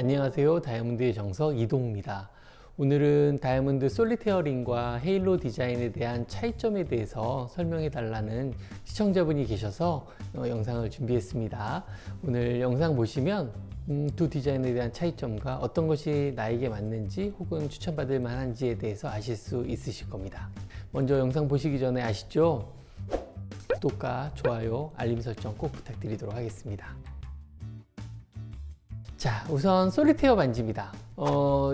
안녕하세요. 다이아몬드의 정석 이동욱입니다. 오늘은 다이아몬드 솔리테어 링과 헤일로 디자인에 대한 차이점에 대해서 설명해 달라는 시청자분이 계셔서 영상을 준비했습니다. 오늘 영상 보시면 두 디자인에 대한 차이점과 어떤 것이 나에게 맞는지 혹은 추천받을 만한지에 대해서 아실 수 있으실 겁니다. 먼저 영상 보시기 전에 아시죠? 구독과 좋아요, 알림 설정 꼭 부탁드리도록 하겠습니다. 자, 우선 솔리테어 반지입니다.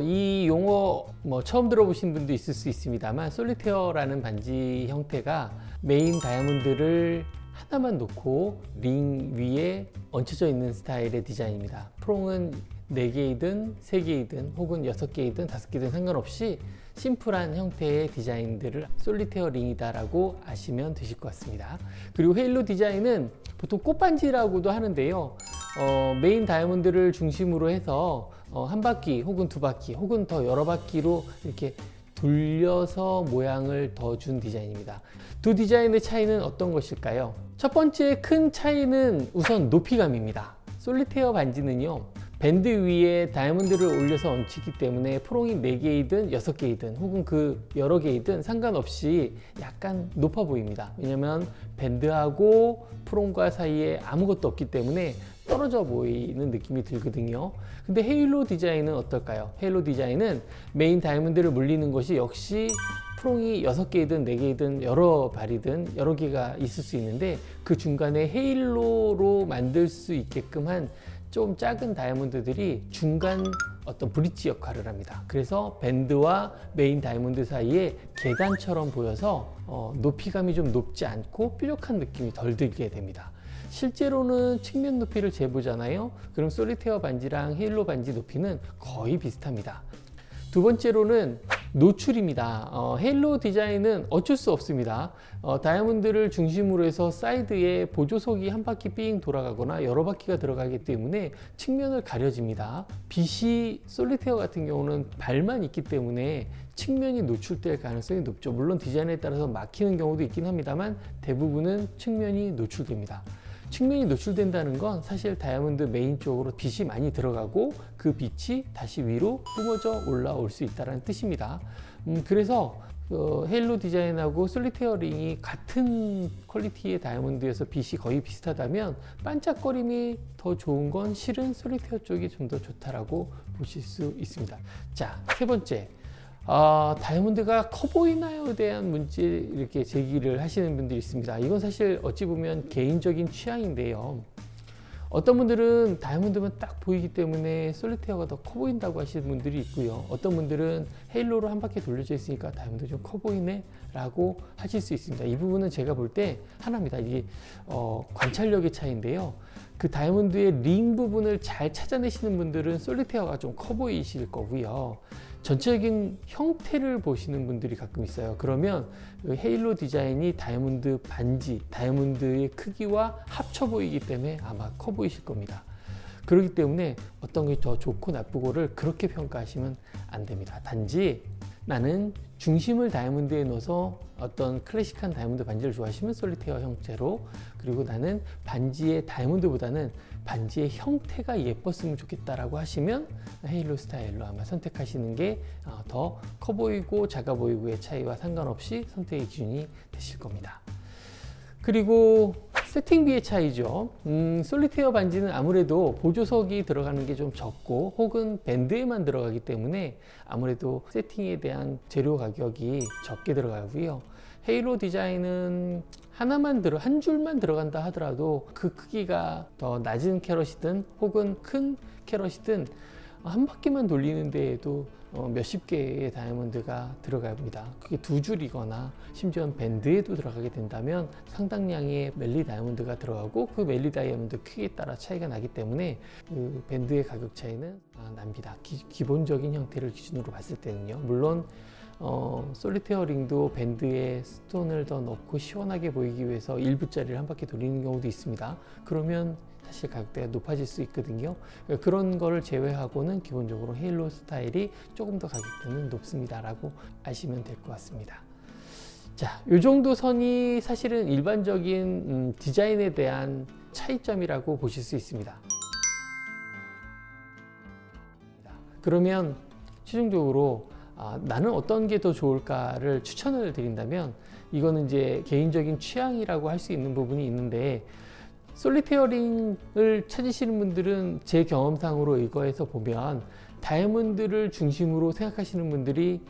이 용어 처음 들어보신 분도 있을 수 있습니다만, 솔리테어라는 반지 형태가 메인 다이아몬드를 하나만 놓고 링 위에 얹혀져 있는 스타일의 디자인입니다. 프롱은 4개이든 3개이든 혹은 6개이든 5개이든 상관없이 심플한 형태의 디자인들을 솔리테어 링이다 라고 아시면 되실 것 같습니다. 그리고 헤일로 디자인은 보통 꽃반지라고도 하는데요, 메인 다이아몬드를 중심으로 해서 한 바퀴 혹은 두 바퀴 혹은 더 여러 바퀴로 이렇게 돌려서 모양을 더 준 디자인입니다. 두 디자인의 차이는 어떤 것일까요? 첫 번째 큰 차이는 우선 높이감입니다. 솔리테어 반지는요, 밴드 위에 다이아몬드를 올려서 얹히기 때문에 프롱이 4개이든 6개이든 혹은 그 여러 개이든 상관없이 약간 높아 보입니다. 왜냐면 밴드하고 프롱과 사이에 아무것도 없기 때문에 떨어져 보이는 느낌이 들거든요. 근데 헤일로 디자인은 어떨까요? 헤일로 디자인은 메인 다이아몬드를 물리는 것이 역시 프롱이 6개이든 4개이든 여러 발이든 여러 개가 있을 수 있는데, 그 중간에 헤일로로 만들 수 있게끔 한 좀 작은 다이아몬드들이 중간 어떤 브릿지 역할을 합니다. 그래서 밴드와 메인 다이아몬드 사이에 계단처럼 보여서 높이감이 좀 높지 않고 뾰족한 느낌이 덜 들게 됩니다. 실제로는 측면 높이를 재보잖아요. 그럼 솔리테어 반지랑 헤일로 반지 높이는 거의 비슷합니다. 두 번째로는 노출입니다. 헤일로 디자인은 어쩔 수 없습니다. 다이아몬드를 중심으로 해서 사이드에 보조석이 한 바퀴 삥 돌아가거나 여러 바퀴가 들어가기 때문에 측면을 가려집니다. 빛이 솔리테어 같은 경우는 발만 있기 때문에 측면이 노출될 가능성이 높죠. 물론 디자인에 따라서 막히는 경우도 있긴 합니다만 대부분은 측면이 노출됩니다. 측면이 노출된다는 건 사실 다이아몬드 메인 쪽으로 빛이 많이 들어가고 그 빛이 다시 위로 뿜어져 올라올 수 있다는 뜻입니다. 그래서 헤일로 디자인하고 솔리테어 링이 같은 퀄리티의 다이아몬드여서 빛이 거의 비슷하다면 반짝거림이 더 좋은 건 실은 솔리테어 쪽이 좀 더 좋다라고 보실 수 있습니다. 자, 세 번째. 다이아몬드가 커 보이나요에 대한 문제 이렇게 제기를 하시는 분들이 있습니다. 이건 사실 어찌 보면 개인적인 취향인데요. 어떤 분들은 다이아몬드만 딱 보이기 때문에 솔리테어가 더 커 보인다고 하시는 분들이 있고요. 어떤 분들은 헤일로로 한 바퀴 돌려져 있으니까 다이아몬드 좀 커 보이네 라고 하실 수 있습니다. 이 부분은 제가 볼 때 하나입니다. 이게 관찰력의 차이인데요. 그 다이아몬드의 링 부분을 잘 찾아내시는 분들은 솔리테어가 좀 커 보이실 거고요. 전체적인 형태를 보시는 분들이 가끔 있어요. 그러면 헤일로 디자인이 다이아몬드 반지, 다이아몬드의 크기와 합쳐 보이기 때문에 아마 커 보이실 겁니다. 그렇기 때문에 어떤 게 더 좋고 나쁘고를 그렇게 평가하시면 안 됩니다. 단지 나는 중심을 다이아몬드에 넣어서 어떤 클래식한 다이아몬드 반지를 좋아하시면 솔리테어 형태로, 그리고 나는 반지의 다이아몬드보다는 반지의 형태가 예뻤으면 좋겠다라고 하시면 헤일로 스타일로 아마 선택하시는 게 더 커 보이고 작아 보이고의 차이와 상관없이 선택의 기준이 되실 겁니다. 그리고 세팅비의 차이죠. 솔리테어 반지는 아무래도 보조석이 들어가는 게 좀 적고 혹은 밴드에만 들어가기 때문에 아무래도 세팅에 대한 재료 가격이 적게 들어가고요. 헤일로 디자인은 한 줄만 들어간다 하더라도 그 크기가 더 낮은 캐럿이든 혹은 큰 캐럿이든 한 바퀴만 돌리는 데에도 몇십 개의 다이아몬드가 들어갑니다. 그게 2줄이거나 심지어 밴드에도 들어가게 된다면 상당량의 멜리 다이아몬드가 들어가고 그 멜리 다이아몬드 크기에 따라 차이가 나기 때문에 그 밴드의 가격 차이는 납니다. 기본적인 형태를 기준으로 봤을 때는요. 물론 솔리테어 링도 밴드에 스톤을 더 넣고 시원하게 보이기 위해서 1부짜리를 한 바퀴 돌리는 경우도 있습니다. 그러면 사실 가격대가 높아질 수 있거든요. 그런 거를 제외하고는 기본적으로 헤일로 스타일이 조금 더 가격대는 높습니다 라고 아시면 될 것 같습니다. 자, 이 정도 선이 사실은 일반적인 디자인에 대한 차이점이라고 보실 수 있습니다. 그러면 최종적으로 나는 어떤 게 더 좋을까를 추천을 드린다면 이거는 이제 개인적인 취향이라고 할 수 있는 부분이 있는데, 솔리테어링을 찾으시는 분들은 제 경험상으로 이거에서 보면 다이아몬드를 중심으로 생각하시는 분들이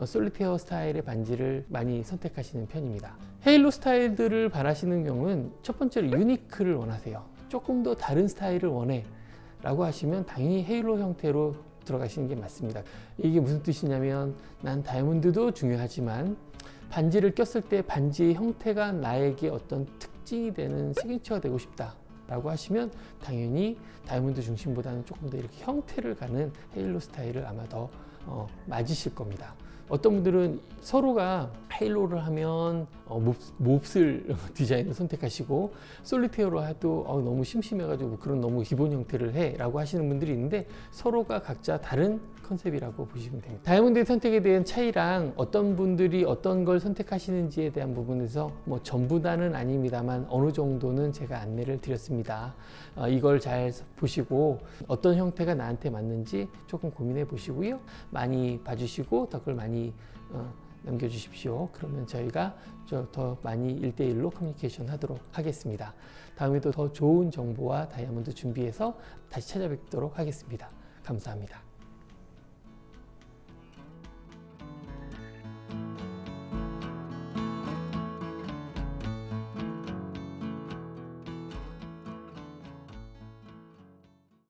솔리테어 스타일의 반지를 많이 선택하시는 편입니다. 헤일로 스타일들을 바라시는 경우는 첫 번째로 유니크를 원하세요. 조금 더 다른 스타일을 원해 라고 하시면 당연히 헤일로 형태로 들어가시는 게 맞습니다. 이게 무슨 뜻이냐면, 난 다이아몬드도 중요하지만 반지를 꼈을 때 반지의 형태가 나에게 어떤 특징이 되는 시그니처가 되고 싶다 라고 하시면 당연히 다이아몬드 중심보다는 조금 더 이렇게 형태를 가는 헤일로 스타일을 아마 더 맞으실 겁니다. 어떤 분들은 서로가 헤일로를 하면 몹쓸 디자인을 선택하시고, 솔리테어로 해도 너무 심심해가지고 그런 너무 기본 형태를 해 라고 하시는 분들이 있는데, 서로가 각자 다른 컨셉이라고 보시면 됩니다. 다이아몬드의 선택에 대한 차이랑 어떤 분들이 어떤 걸 선택하시는지에 대한 부분에서 뭐 전부 다는 아닙니다만 어느 정도는 제가 안내를 드렸습니다. 이걸 잘 보시고 어떤 형태가 나한테 맞는지 조금 고민해 보시고요. 많이 봐주시고 댓글 많이 남겨주십시오. 그러면 저희가 더 많이 1대1로 커뮤니케이션 하도록 하겠습니다. 다음에도 더 좋은 정보와 다이아몬드 준비해서 다시 찾아뵙도록 하겠습니다. 감사합니다.